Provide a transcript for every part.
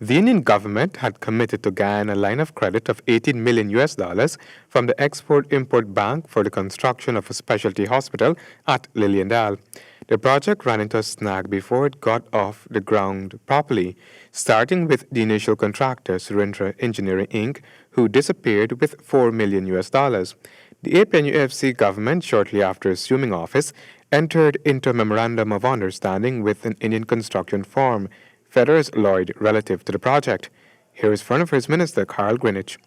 The Indian government had committed to Guyana a line of credit of 18 million US dollars from the Export-Import Bank for the construction of a specialty hospital at Liliendal. The project ran into a snag before it got off the ground properly, starting with the initial contractor, Surendra Engineering Inc., who disappeared with 4 million US dollars. The APNUFC government, shortly after assuming office, entered into a memorandum of understanding with an Indian construction firm, Federa's Lloyd, relative to the project. Here is Foreign Affairs Minister Carl Greenidge.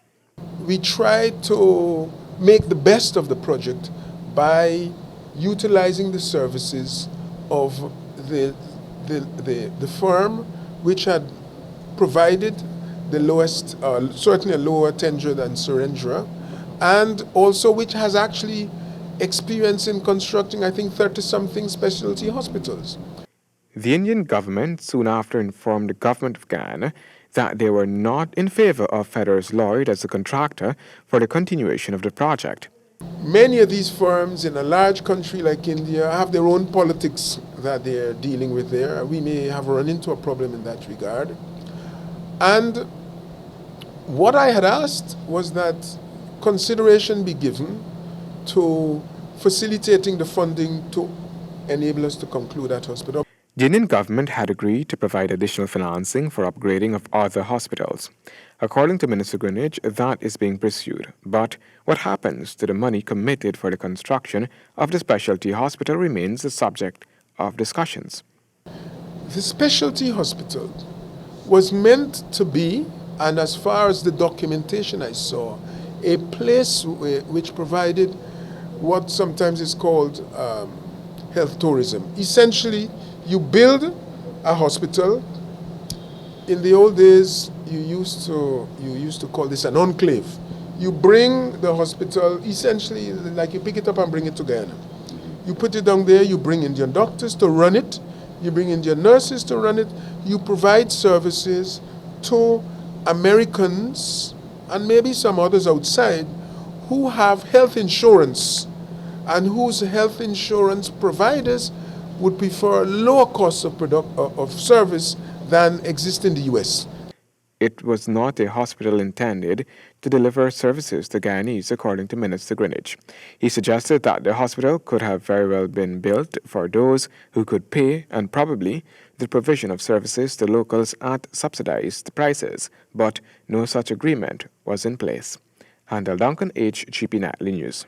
We tried to make the best of the project by utilizing the services of the firm which had provided the lowest, certainly a lower tenure than Surendra, and also which has actually experience in constructing, I think, 30-something specialty hospitals. The Indian government soon after informed the government of Guyana that they were not in favor of Federa's Lloyd as a contractor for the continuation of the project. Many of these firms in a large country like India have their own politics that they're dealing with there. We may have run into a problem in that regard. And what I had asked was that consideration be given to facilitating the funding to enable us to conclude that hospital. The Indian government had agreed to provide additional financing for upgrading of other hospitals. According to Minister Greenidge, that is being pursued. But what happens to the money committed for the construction of the specialty hospital remains the subject of discussions. The specialty hospital was meant to be, and as far as the documentation I saw, a place which provided what sometimes is called health tourism. Essentially, you build a hospital. In the old days, you used to call this an enclave. You bring the hospital, essentially, like you pick it up and bring it to Guyana. You put it down there, you bring Indian doctors to run it, you bring Indian nurses to run it, you provide services to Americans and maybe some others outside who have health insurance and whose health insurance providers would prefer lower costs of service than exist in the U.S. It was not a hospital intended to deliver services to Guyanese, according to Minister Greenidge. He suggested that the hospital could have very well been built for those who could pay and probably the provision of services to locals at subsidized prices, but no such agreement was in place. Handel Duncan, HGP Nightly News.